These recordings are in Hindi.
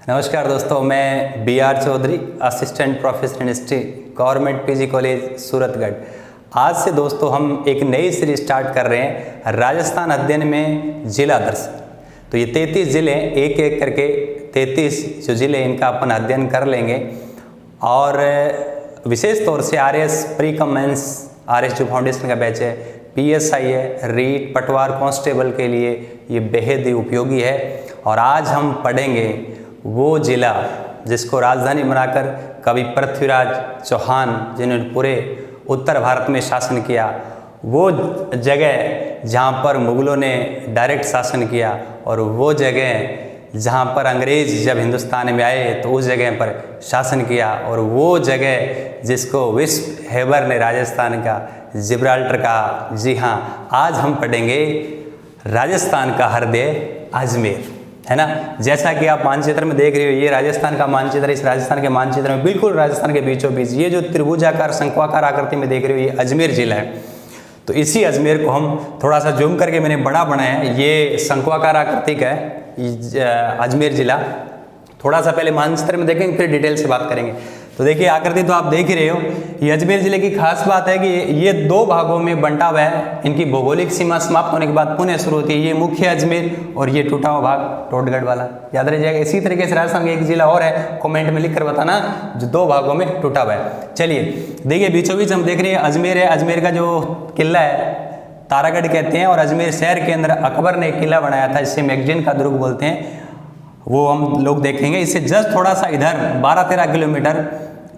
नमस्कार दोस्तों, मैं BR Chaudhary, assistant professor in history, government PG college Suratgarh. आज से दोस्तों हम एक नई सीरीज स्टार्ट कर रहे हैं राजस्थान अध्ययन में जिला दर्शन। तो ये 33 ज़िले एक एक करके 33 जो ज़िले इनका अपन अध्ययन कर लेंगे और विशेष तौर से RS pre cum mains, RS जो फाउंडेशन का बैच है, PSI है, रीट पटवार कांस्टेबल के लिए ये बेहद ही उपयोगी है। और आज हम पढ़ेंगे वो जिला जिसको राजधानी बनाकर कवि पृथ्वीराज चौहान जिन्होंने पूरे उत्तर भारत में शासन किया, वो जगह जहाँ पर मुग़लों ने डायरेक्ट शासन किया और वो जगह जहाँ पर अंग्रेज़ जब हिंदुस्तान में आए तो उस जगह पर शासन किया, और वो जगह जिसको विश्व हेबर ने राजस्थान का जिब्राल्टर का। जी हाँ, आज हम पढ़ेंगे राजस्थान का हृदय अजमेर, है ना। जैसा कि आप मानचित्र में देख रहे हो, ये राजस्थान का मानचित्र। इस राजस्थान के मानचित्र में बिल्कुल राजस्थान के बीचों बीच ये जो त्रिभुजाकार शंक्वाकार आकृति में देख रहे हो, ये अजमेर जिला है। तो इसी अजमेर को हम थोड़ा सा जूम करके मैंने बड़ा बनाया है। ये शंक्वाकार आकृति का है अजमेर जिला। थोड़ा सा पहले मानचित्र में देखेंगे, फिर डिटेल से बात करेंगे। तो देखिए आकृति तो आप देख ही रहे हो। ये अजमेर जिले की खास बात है कि ये दो भागों में बंटा हुआ है। इनकी भौगोलिक सीमा समाप्त होने के बाद पुनः शुरू होती है। ये मुख्य अजमेर और ये टूटा हुआ भाग टोटगढ़ वाला, याद रह जाएगा। इसी तरीके से राजस्थान का एक जिला और है, कमेंट में लिख कर बताना, जो दो भागों में टूटा हुआ है। चलिए देखिए, बीचों बीच हम देख रहे हैं अजमेर है। अजमेर का जो किला है तारागढ़ कहते हैं, और अजमेर शहर के अंदर अकबर ने एक किला बनाया था जिसे मैगजीन का दुर्ग बोलते हैं, वो हम लोग देखेंगे। इससे जस्ट थोड़ा सा इधर 12-13 किलोमीटर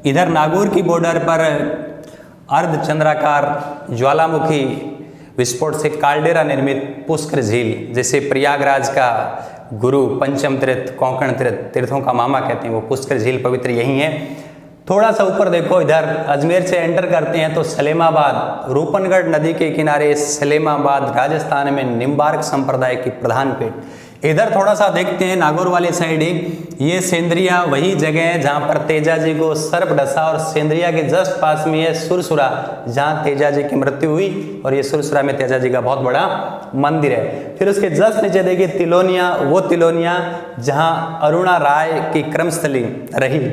इधर नागौर की बॉर्डर पर अर्धचंद्राकार ज्वालामुखी विस्फोट से काल्डेरा निर्मित पुष्कर झील, जैसे प्रयागराज का गुरु पंचम तीर्थ कोंकण तीर्थों का मामा कहते हैं, वो पुष्कर झील पवित्र यही है। थोड़ा सा ऊपर देखो, इधर अजमेर से एंटर करते हैं तो सलेमाबाद, रूपनगढ़ नदी के किनारे सलेमाबाद राजस्थान में निम्बार्क संप्रदाय की प्रधान पीठ। इधर थोड़ा सा देखते हैं नागौर वाले साइड ही, ये सेंद्रिया वही जगह है जहाँ पर तेजा जी को सर्प डसा, और सेंद्रिया के जस्ट पास में है सुरसुरा जहाँ तेजा जी की मृत्यु हुई, और ये सुरसुरा में तेजा जी का बहुत बड़ा मंदिर है। फिर उसके जस्ट नीचे देखिए तिलोनिया, वो तिलोनिया जहाँ अरुणा राय की क्रमस्थली रही।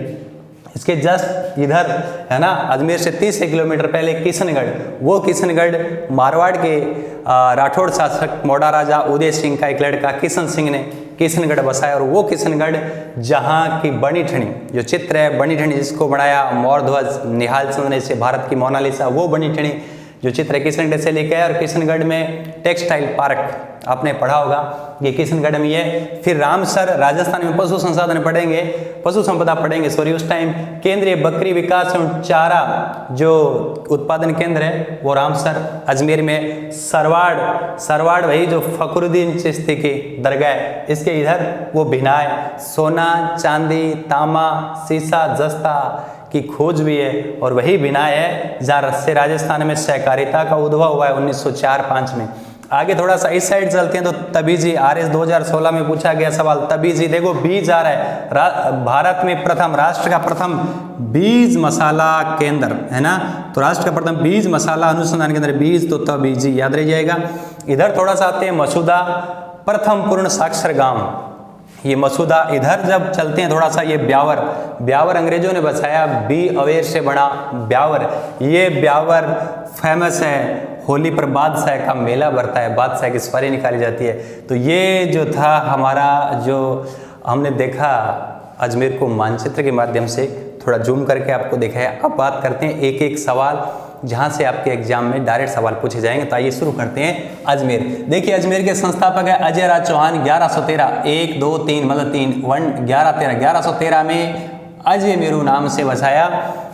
इसके जस्ट इधर है ना, अजमेर से 30 किलोमीटर पहले किशनगढ़, वो किशनगढ़ मारवाड़ के राठौड़ शासक मोड़ा राजा उदय सिंह का एक लड़का किशन सिंह ने किशनगढ़ बसाया, और वो किशनगढ़ जहाँ की बनीठनी जो चित्र है, बनीठनी जिसको बनाया मौर्ध्वज निहाल चंद्र ने, से भारत की मोनालिसा, वो बनीठनी जो चित्र है किशनगढ़ से लेकर है। और किशनगढ़ में टेक्सटाइल पार्क आपने पढ़ा होगा, ये किशनगढ़ में है। फिर रामसर, राजस्थान में पशु संसाधन पढ़ेंगे, पशु संपदा पढ़ेंगे सॉरी उस टाइम। केंद्रीय बकरी विकास एवं चारा जो उत्पादन केंद्र है वो रामसर अजमेर में। सरवाड़ वही जो फखरुद्दीन चिश्ती की दरगाह है, इसके इधर वो भिनाय, सोना चांदी तांबा सीसा जस्ता की खोज भी है, और वही भिनाय है जहाँ से राजस्थान में सहकारिता का उद्भव हुआ है 1904-05 में। आगे थोड़ा सा इस साइड चलते हैं तो तबीजी, RS 2016 में पूछा गया सवाल, तबीजी देखो बीज आ रहा है। भारत में प्रथम, राष्ट्र का प्रथम बीज मसाला केंद्र है ना, तो राष्ट्र का प्रथम बीज मसाला अनुसंधान केंद्र बीज, तो तबीजी याद रह जाएगा। इधर थोड़ा सा आते हैं मसूदा, प्रथम पूर्ण साक्षर गांव ये मसूदा। इधर जब चलते हैं थोड़ा सा, ये ब्यावर अंग्रेजों ने बसाया, बी अवेर से बना ब्यावर। ये ब्यावर फेमस है, होली पर बादशाह का मेला भरता है, बादशाह की सवारी निकाली जाती है। तो ये जो था हमारा, जो हमने देखा अजमेर को मानचित्र के माध्यम से थोड़ा जूम करके आपको दिखाया। अब बात करते हैं एक एक सवाल जहाँ से आपके एग्जाम में डायरेक्ट सवाल पूछे जाएंगे। तो आइए शुरू करते हैं अजमेर। देखिए अजमेर के संस्थापक है अजय राज चौहान। 1113 1 2 3 मतलब 3 1 1113 1113 में अजय मेरू नाम से बसाया,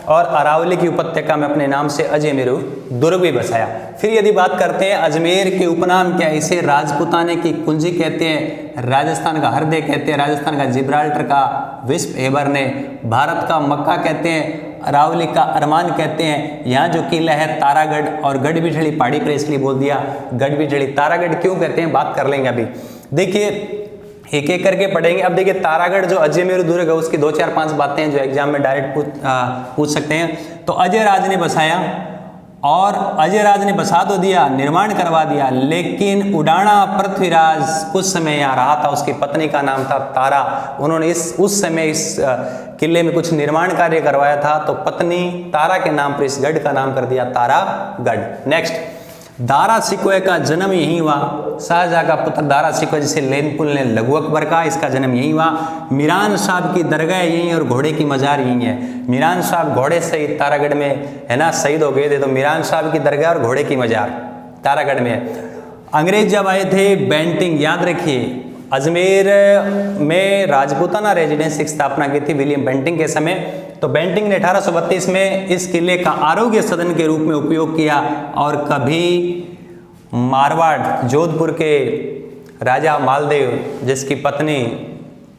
और अरावली की उपत्यका में अपने नाम से अजय मेरू दुर्ग भी बसाया। फिर यदि बात करते हैं अजमेर के उपनाम क्या है, इसे राजपुताने की कुंजी कहते हैं, राजस्थान का हृदय कहते हैं, राजस्थान का जिब्राल्टर का विश्व हेबर ने, भारत का मक्का कहते हैं, अरावली का अरमान कहते हैं। यहाँ जो किला है तारागढ़, और गढ़बिठड़ी पहाड़ी पर इसलिए बोल दिया गढ़बिठड़ी। तारागढ़ क्यों कहते हैं बात कर लेंगे अभी। देखिए एक एक करके पढ़ेंगे। अब देखिए तारागढ़ जो अजमेर दुर्ग है उसकी 2-4-5 बातें हैं जो एग्जाम में डायरेक्ट पूछ सकते हैं। तो अजय राज ने बसाया, और अजयराज ने बसा तो दिया, निर्माण करवा दिया, लेकिन उडाणा पृथ्वीराज कुछ समय यहाँ रहा था, उसकी पत्नी का नाम था तारा। उन्होंने उस समय इस किले में कुछ निर्माण कार्य करवाया था, तो पत्नी तारा के नाम पर इस गढ़ का नाम कर दिया तारागढ़। नेक्स्ट, दारा सिकोय का जन्म यहीं हुआ। शाहजहां का पुत्र दारा सिकोय जिसे लेनपुल ने लघु अकबर का, इसका जन्म यहीं हुआ। मीरान साहब की दरगाह यहीं और घोड़े की मजार यहीं है। मीरान साहब घोड़े शहीद तारागढ़ में है ना, शहीद हो गए थे, तो मीरान साहब की दरगाह और घोड़े की मजार तारागढ़ में है। अंग्रेज जब आए थे, बेंटिंग याद रखिए, अजमेर में राजपूताना रेजिडेंस की स्थापना की थी विलियम बेंटिंग के समय। तो बेंटिंग ने 1832 में इस किले का आरोग्य सदन के रूप में उपयोग किया, और कभी मारवाड़ जोधपुर के राजा मालदेव जिसकी पत्नी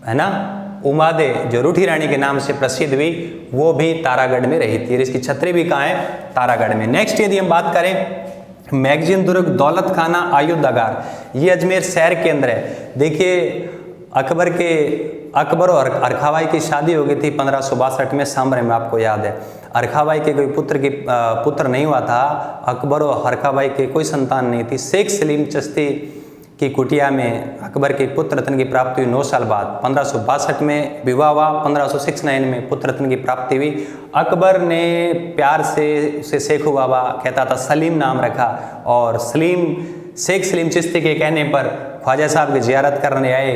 है ना उमादे, जो रूठी रानी के नाम से प्रसिद्ध हुई, वो भी तारागढ़ में रही थी। इसकी छतरी भी कहाँ है? तारागढ़ में। नेक्स्ट यदि हम बात करें, मैगजीन दुर्ग, दौलत खाना, आयुधागार, ये अजमेर शहर के अंदर है। देखिए अकबर और हरखाबाई की शादी हो गई थी 1562 में सामरे में, आपको याद है। हरखाबाई के कोई पुत्र नहीं हुआ था, अकबर और हरखाबाई के कोई संतान नहीं थी। शेख सलीम चिश्ती की कुटिया में अकबर के पुत्र रत्न की प्राप्ति हुई 9 साल बाद। 1562 में विवाह हुआ, 1569 में पुत्र रत्न की प्राप्ति हुई। अकबर ने प्यार से उसे शेखू बाबा कहता था, सलीम नाम रखा, और शेख सलीम चिश्ती के कहने पर ख्वाजा साहब की जियारत करने आए,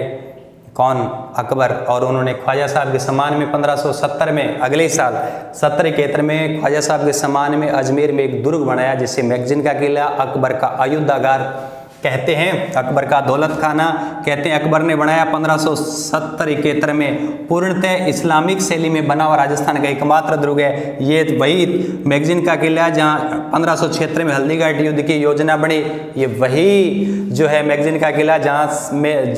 कौन? अकबर, और उन्होंने ख्वाजा साहब के सम्मान में 1570 में, अगले साल 1771 में ख्वाजा साहब के सम्मान में अजमेर में एक दुर्ग बनाया, जिसे मैगजीन का किला, अकबर का आयुधागार कहते हैं, अकबर का दौलत खाना कहते हैं। अकबर ने बनाया 1570-71 में, पूर्णतः इस्लामिक शैली में बना हुआ राजस्थान का एकमात्र दुर्ग है। ये वही मैगजीन का किला जहाँ 1576 में हल्दीघाटी युद्ध की योजना बनी, ये वही जो है मैगजीन का किला जहाँ में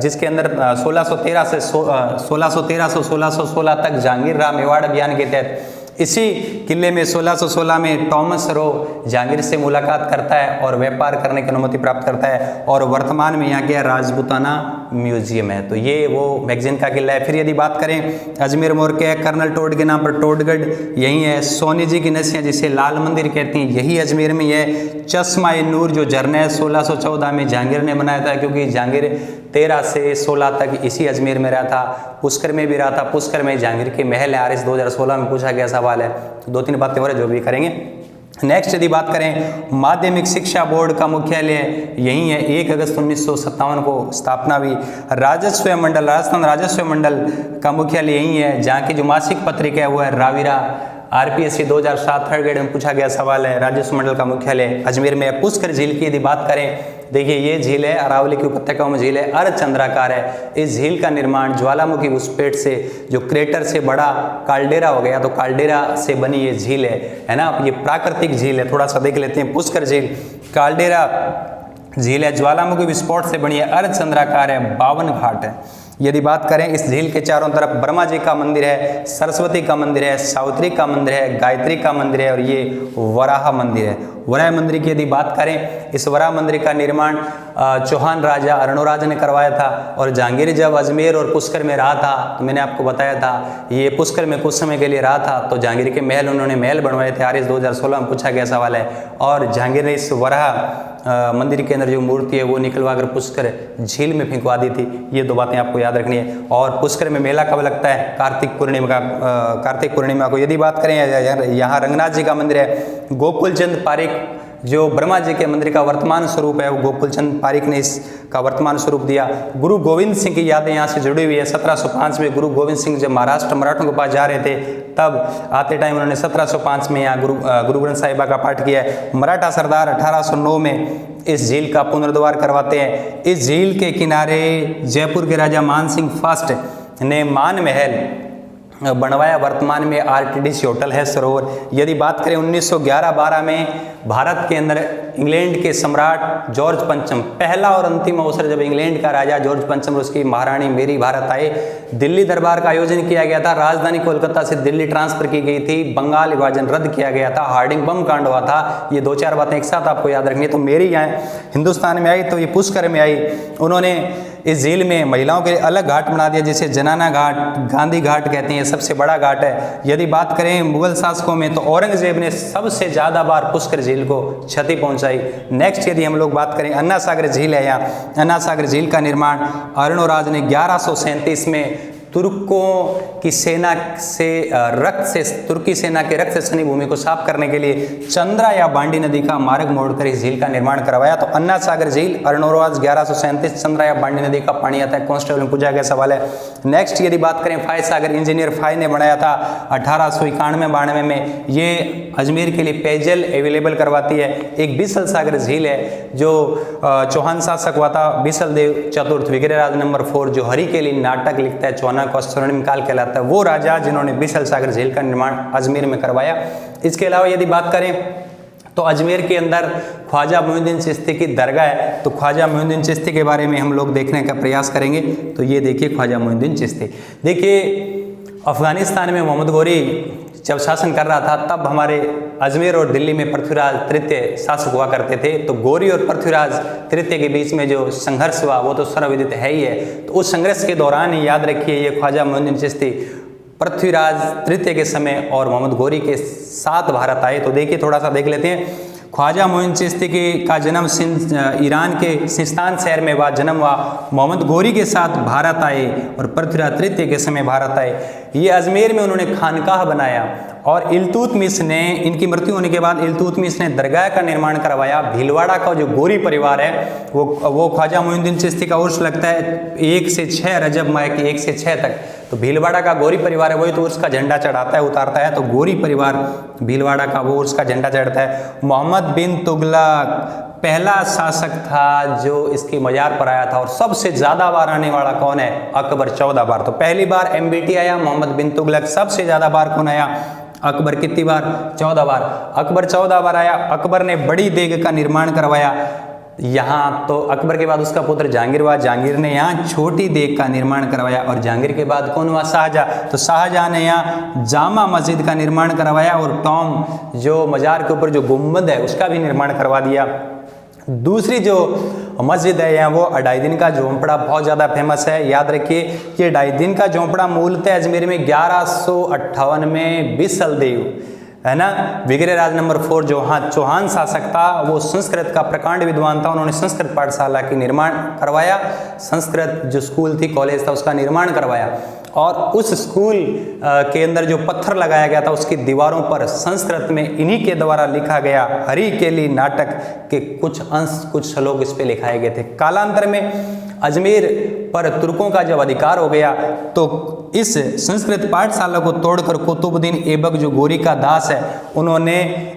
जिसके अंदर 1613 से 1616 तक जहांगीर राव मेवाड़ अभियान के तहत इसी किले में 1616 में टॉमस रो जहांगीर से मुलाकात करता है और व्यापार करने की अनुमति प्राप्त करता है, और वर्तमान में यहाँ क्या राजपूताना म्यूजियम है। तो ये वो मैगजीन का किला है। फिर यदि बात करें अजमेर मोर के करनल टोड के नाम पर टोडगढ़ यही है। सोनी जी की नसियाँ जिसे लाल मंदिर कहते हैं, यही अजमेर में है। चश्मा नूर जो झरना है 1614 में जहांगीर ने बनाया था, क्योंकि जहांगीर 13 से 16 तक इसी अजमेर में रहा था। पुष्कर में भी रहा था, पुष्कर में जहांगीर के महल है। RS 2016 में पूछा गया सवाल है। 2-3 बातें और जो भी करेंगे। नेक्स्ट यदि बात करें, माध्यमिक शिक्षा बोर्ड का मुख्यालय यही है। 1 अगस्त 1957 को स्थापना हुई। राजस्व मंडल, राजस्थान राजस्व मंडल का मुख्यालय यही है। जहाँ की जो मासिक पत्रिका है वो है राविरा। RPSC 2007 थर्ड ग्रेड में पूछा गया सवाल है। राजस्व मंडल का मुख्यालय अजमेर में है। पुष्कर झील की यदि बात करें, देखिए ये झील है, अरावली की उपत्यकाओं में झील है, अर्धचंद्राकार है। इस झील का निर्माण ज्वालामुखी घुसपेट से, जो क्रेटर से बड़ा काल्डेरा हो गया, तो काल्डेरा से बनी ये झील है ना। ये प्राकृतिक झील है, थोड़ा सा देख लेते हैं। पुष्कर झील, काल्डेरा झील है, ज्वालामुखी विस्फोट से बनी है, अर्धचंद्राकार है, 52 घाट है। यदि बात करें, इस झील के चारों तरफ ब्रह्मा जी का मंदिर है, सरस्वती का मंदिर है, सावित्री का मंदिर है, गायत्री का मंदिर है, और ये वराह मंदिर है। वराह मंदिर की यदि बात करें, इस वराह मंदिर का निर्माण चौहान राजा अरणोराज ने करवाया था। और जहांगीर जब अजमेर और पुष्कर में रहा था, तो मैंने आपको बताया था ये पुष्कर में कुछ समय के लिए रहा था, तो जहांगीर के महल उन्होंने महल बनवाए थे। RS 2016 में पूछा गया सवाल है। और जहांगीर ने इस वराह मंदिर के अंदर जो मूर्ति है वो निकलवा कर पुष्कर झील में फेंकवा दी थी। ये 2 बातें आपको याद रखनी है। और पुष्कर में मेला कब लगता है? कार्तिक पूर्णिमा को। यदि बात करें, यहाँ रंगनाथ जी का मंदिर है। गोकुलचंद पारिक जो ब्रह्मा जी के मंदिर का वर्तमान स्वरूप है, वो गोकुलचंद पारिक ने इसका वर्तमान स्वरूप दिया। गुरु गोविंद सिंह की यादें यहाँ से जुड़ी हुई है। 1705 में गुरु गोविंद सिंह जब महाराष्ट्र मराठों के पास जा रहे थे, तब आते टाइम उन्होंने 1705 में यहाँ गुरु ग्रंथ साहिबा का पाठ किया है। मराठा सरदार 1809 में इस झील का पुनर्द्वार करवाते हैं। इस झील के किनारे जयपुर के राजा मान सिंह फर्स्ट ने मान महल बनवाया। वर्तमान में RTDC होटल है, सरोवर। यदि बात करें 1911-12 में भारत के अंदर इंग्लैंड के सम्राट जॉर्ज पंचम, पहला और अंतिम अवसर जब इंग्लैंड का राजा जॉर्ज पंचम और उसकी महारानी मेरी भारत आए, दिल्ली दरबार का आयोजन किया गया था। राजधानी कोलकाता से दिल्ली ट्रांसफर की गई थी। बंगाल विभाजन रद्द किया गया था। हार्डिंग बम कांड हुआ था। ये 2-4 बातें एक साथ आपको याद रखनी है। तो मेरी यहाँ हिंदुस्तान में आई तो ये पुष्कर में आई। उन्होंने इस झील में महिलाओं के लिए अलग घाट बना दिया, जिसे जनाना घाट, गांधी घाट कहते हैं, सबसे बड़ा घाट है। यदि बात करें मुगल शासकों में तो औरंगजेब ने सबसे ज़्यादा बार पुष्कर झील को क्षति पहुंचाई। नेक्स्ट यदि हम लोग बात करें अन्ना सागर झील है, यहाँ अन्ना सागर झील का निर्माण अर्णोराज ने 1137 में तुर्कों की सेना से तुर्की सेना के रक्त से सनी भूमि को साफ करने के लिए चंद्रा या बांडी नदी का मार्ग मोड़कर इस झील का निर्माण करवाया। तो अन्ना सागर झील, अर्णोराज 1137, चंद्रा या बांडी नदी का पानी आता है। कांस्टेबल में पूछा गया सवाल है। नेक्स्ट यदि बात करें फाय सागर, इंजीनियर फाय ने बनाया था 1891-92 में। ये अजमेर के लिए पेयजल अवेलेबल करवाती है। एक बिसल सागर झील है जो चौहान शासक हुआ था बिसल देव चतुर्थ, विग्रहराज नंबर 4, जो हरि के लिए नाटक लिखता है, चौहान को स्वर्णिम काल कहलाता है, वो राजा जिन्होंने बिसल सागर झील का निर्माण अजमेर में करवाया। इसके अलावा यदि बात करें तो अजमेर के अंदर ख्वाजा मोइनुद्दीन चिश्ती की दरगाह है। तो ख्वाजा मोइनुद्दीन चिश्ती के बारे में हम लोग देखने का प्रयास करेंगे। तो ये देखिए ख्वाजा मोइनुद्दीन चिश्ती। देखिए अफगानिस्तान में मोहम्मद गौरी जब शासन कर रहा था तब हमारे अजमेर और दिल्ली में पृथ्वीराज तृतीय शासक हुआ करते थे। तो गौरी और पृथ्वीराज तृतीय के बीच में जो संघर्ष हुआ वो तो सर्वविदित है ही है। तो उस संघर्ष के दौरान ही याद रखिए ये ख्वाजा मोइनुद्दीन चिश्ती पृथ्वीराज तृतीय के समय और मोहम्मद गौरी के साथ भारत आए। तो देखिए थोड़ा सा देख लेते हैं। ख्वाजा मोइनुद्दीन चिश्ती का जन्म ईरान के सिस्तान शहर में हुआ, जन्म हुआ। मोहम्मद गौरी के साथ भारत आए और पृथ्वीराज तृतीय के समय भारत आए। ये अजमेर में उन्होंने खानकाह बनाया और इल्तुतमिश ने, इनकी मृत्यु होने के बाद इल्तुतमिश ने दरगाह का निर्माण करवाया। भीलवाड़ा का जो गौरी परिवार है वो ख्वाजा मोइनुद्दीन चिश्ती का उर्स लगता है 1 से 6 रजब माह की 1 से 6 तक। तो भीलवाड़ा का गौरी परिवार है वही तो उर्स का झंडा चढ़ाता है, उतारता है। तो गौरी परिवार भीलवाड़ा का वो उर्स का झंडा चढ़ता है। मोहम्मद बिन तुगलक पहला शासक था जो इसकी मजार पर आया था। और सबसे ज़्यादा बार आने वाला कौन है? अकबर 14 बार। तो पहली बार MBT आया मोहम्मद बिन तुगलक। सबसे ज़्यादा बार कौन आया? अकबर। कितनी बार? 14 बार। अकबर 14 बार आया। अकबर ने बड़ी देग का निर्माण करवाया यहाँ। तो अकबर के बाद उसका पुत्र जहांगीर हुआ। जहांगीर ने यहाँ छोटी देग का निर्माण करवाया। और जहांगीर के बाद कौन हुआ? शाहजहाँ। तो शाहजहाँ ने यहाँ जामा मस्जिद का निर्माण करवाया और टॉम जो मजार के ऊपर जो गुम्बद है उसका भी निर्माण करवा दिया। दूसरी जो मस्जिद है यहाँ वो अढ़ाई दिन का झोंपड़ा बहुत ज़्यादा फेमस है। याद रखिए ये अढ़ाई दिन का झोंपड़ा मूलतः अजमेर में 1158 में बिसल देव है ना, विग्रहराज नंबर 4 जो चौहान शासक था, वो संस्कृत का प्रकांड विद्वान था। उन्होंने संस्कृत पाठशाला की निर्माण करवाया। संस्कृत जो स्कूल थी, कॉलेज था, उसका निर्माण करवाया। और उस स्कूल के अंदर जो पत्थर लगाया गया था उसकी दीवारों पर संस्कृत में इन्हीं के द्वारा लिखा गया हरि केली नाटक के कुछ अंश, कुछ श्लोक इस पे लिखाए गए थे। कालांतर में अजमेर पर तुर्कों का जब अधिकार हो गया तो इस संस्कृत पाठशाला को तोड़कर कुतुबुद्दीन ऐबक जो गौरी का दास है उन्होंने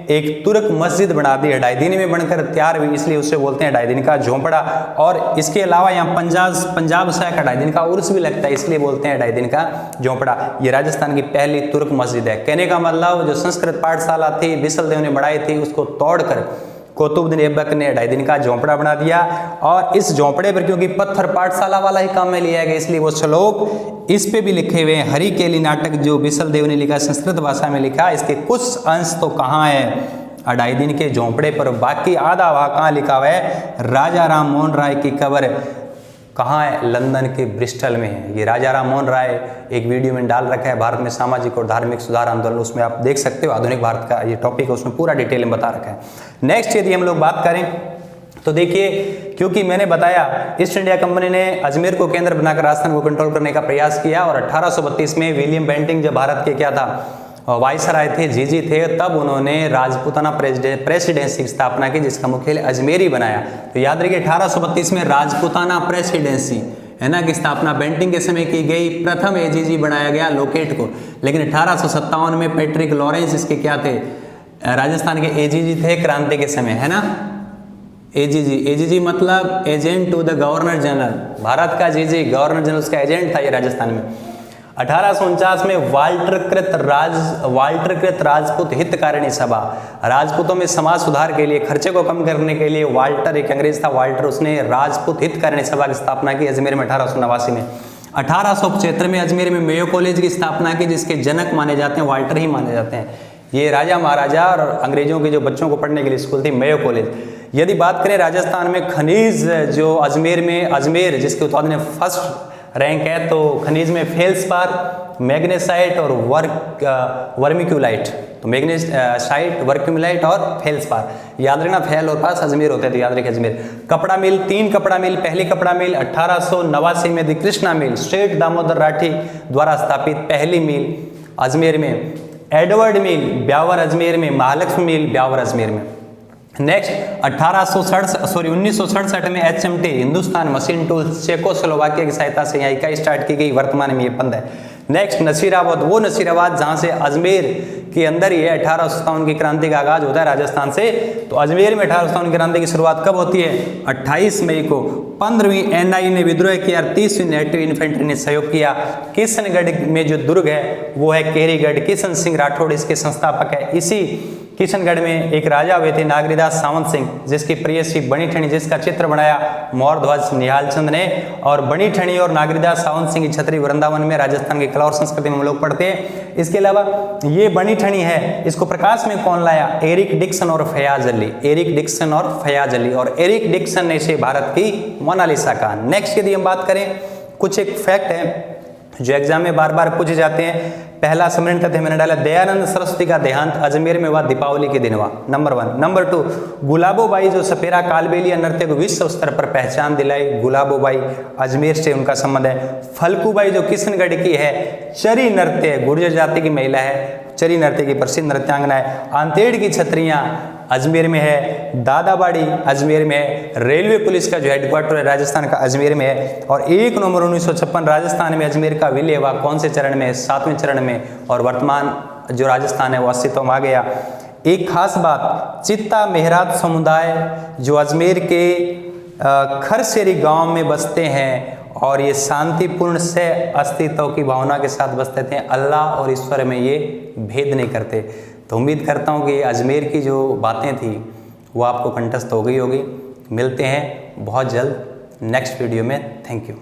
एक तुर्क मस्जिद बना दी। अढ़ाई दिन में बनकर तैयार हुई, इसलिए उसे बोलते हैं अढ़ाई दिन का झोंपड़ा। और इसके अलावा यहाँ पंजाब से अढ़ाई दिन का उर्स भी लगता है, इसलिए बोलते हैं अढ़ाई दिन का झोंपड़ा। ये राजस्थान की पहली तुर्क मस्जिद है। कहने का मतलब जो संस्कृत पाठशाला थी बिसल देव ने बढ़ाई थी उसको तोड़कर कुतुबुद्दीन ऐबक ने अढ़ाई दिन का झोंपड़ा बना दिया। और इस झोंपड़े पर क्योंकि पत्थर पाठशाला वाला ही काम में लिया गया इसलिए वो श्लोक इस पे भी लिखे हुए हैं। हरि केली नाटक जो बिसल देव ने लिखा, संस्कृत भाषा में लिखा, इसके कुछ अंश तो कहाँ है? अढ़ाई दिन के झोंपड़े पर। बाकी आधा वहाँ कहाँ लिखा हुआ है? राजा राम मोहन राय की कब्र कहाँ है? लंदन के ब्रिस्टल में है। ये राजा राम मोहन राय एक वीडियो में डाल रखा है, भारत में सामाजिक और धार्मिक सुधार आंदोलन, उसमें आप देख सकते हो। आधुनिक भारत का ये टॉपिक है, उसमें पूरा डिटेल में बता रखा है। नेक्स्ट यदि हम लोग बात करें तो देखिए, क्योंकि मैंने बताया ईस्ट इंडिया कंपनी ने अजमेर को केंद्र बनाकर राजस्थान को कंट्रोल करने का प्रयास किया। और 1832 में विलियम बेंटिंग जब भारत के क्या था वायसराय थे, जीजी थे, तब उन्होंने राजपूताना प्रेसिडेंसी की स्थापना की जिसका मुख्यालय अजमेर ही बनाया। तो याद रखिए 1832 में राजपूताना प्रेसिडेंसी है ना की स्थापना बेंटिंग के समय की गई। प्रथम एजीजी बनाया गया लोकेट को। लेकिन 1857 में पैट्रिक लॉरेंस इसके क्या थे? राजस्थान के एजीजी थे क्रांति के समय, है ना। एजीजी मतलब agent to the governor general. Bharat का जीजी गवर्नर जनरल उसका एजेंट था ये राजस्थान में। 1849 में वाल्टरकृत राजपूत हितकारिणी सभा, राजपूतों में समाज सुधार के लिए, खर्चे को कम करने के लिए वाल्टर एक अंग्रेज था वाल्टर, उसने राजपूत हितकारिणी सभा की स्थापना की अजमेर में 1889 में। 1875 में अजमेर में मेयो कॉलेज की स्थापना की जिसके जनक माने जाते हैं वाल्टर ही माने जाते हैं। ये राजा महाराजा और अंग्रेजों के जो बच्चों को पढ़ने के लिए स्कूल थी, मेयो कॉलेज। यदि बात करें राजस्थान में खनिज, जो अजमेर जिसके उत्पादन में फर्स्ट रैंक है, तो खनिज में फेल्सपार, मैग्नेसाइट और वर्मिक्यूलाइट। तो मैग्नेसाइट, वर्मिक्यूलाइट और फेल्सपार, याद रखना, फेल और पास अजमेर होते हैं, तो याद रखें अजमेर। कपड़ा मिल, 3 कपड़ा मिल। पहली कपड़ा मिल 1889 में दी कृष्णा मिल, सेठ दामोदर राठी द्वारा स्थापित पहली मिल अजमेर में। एडवर्ड मिल ब्यावर अजमेर में, महालक्ष्मी मिल ब्यावर अजमेर में। नेक्स्ट 1967 में HMT Hindustan machine tools Czechoslovakia की सहायता से यहाँ इकाई स्टार्ट की गई, वर्तमान में ये बंद है। नेक्स्ट नसीराबाद, वो नसीराबाद जहाँ से अजमेर के अंदर ही है 1857 की क्रांति का आगाज होता है राजस्थान से। तो अजमेर में 1857 की क्रांति की शुरुआत कब होती है? 28 मई को। 15वीं NI ने विद्रोह किया, 30वीं नेटिव इन्फेंट्री ने सहयोग किया। किशनगढ़ में जो दुर्ग है वो है केरीगढ़, किशन सिंह राठौड़ इसके संस्थापक है। इसी किशनगढ़ में एक राजा हुए थे नागरीदास सावंत सिंह, जिसकी प्रियसी बनी ठणी, जिसका चित्र बनाया मौर्ध्वज निहाल चंद ने। और बनी ठणी और नागरीदास सावंत सिंह की छतरी वृंदावन में राजस्थान की कला और संस्कृति में हम लोग पढ़ते हैं। इसके अलावा ये बनी ठणी है, इसको प्रकाश में कौन लाया? एरिक डिक्सन और फयाज अली। एरिक डिक्सन और फयाज अली, और एरिक डिक्सन ने इसे भारत की मोनालिसा कहा। नेक्स्ट यदि हम बात करें, कुछ एक फैक्ट है जो एग्जाम में बार बार पूछे जाते हैं। पहला स्मरण तथ्य मैंने डाला, दयानंद सरस्वती का देहांत अजमेर में हुआ, दीपावली के दिन हुआ, नंबर 1। नंबर 2, गुलाबोबाई जो सपेरा कालबेलिया नृत्य को विश्व स्तर पर पहचान दिलाई, गुलाबोबाई अजमेर से उनका संबंध है। फल्कूबाई जो किशनगढ़ की है, चरी नृत्य गुर्जर जाति की महिला है, चरी नृत्य की प्रसिद्ध नृत्यांगना है। आंतेड़ की छतरियां अजमेर में है। दादाबाड़ी अजमेर में है। रेलवे पुलिस का जो हेडक्वार्टर है राजस्थान का अजमेर में है। और 1 नवंबर 1956 राजस्थान में अजमेर का विलय हुआ, कौन से चरण में? 7वें चरण में। और वर्तमान जो राजस्थान है वो अस्तित्व में आ गया। एक खास बात, चित्ता मेहरात समुदाय जो अजमेर के खरसेरी गांव में बसते हैं और ये शांतिपूर्ण से अस्तित्व की भावना के साथ बसते थे। अल्लाह और ईश्वर में ये भेद नहीं करते। तो उम्मीद करता हूँ कि अजमेर की जो बातें थी वो आपको कंठस्थ हो गई होगी। मिलते हैं बहुत जल्द नेक्स्ट वीडियो में। Thank you.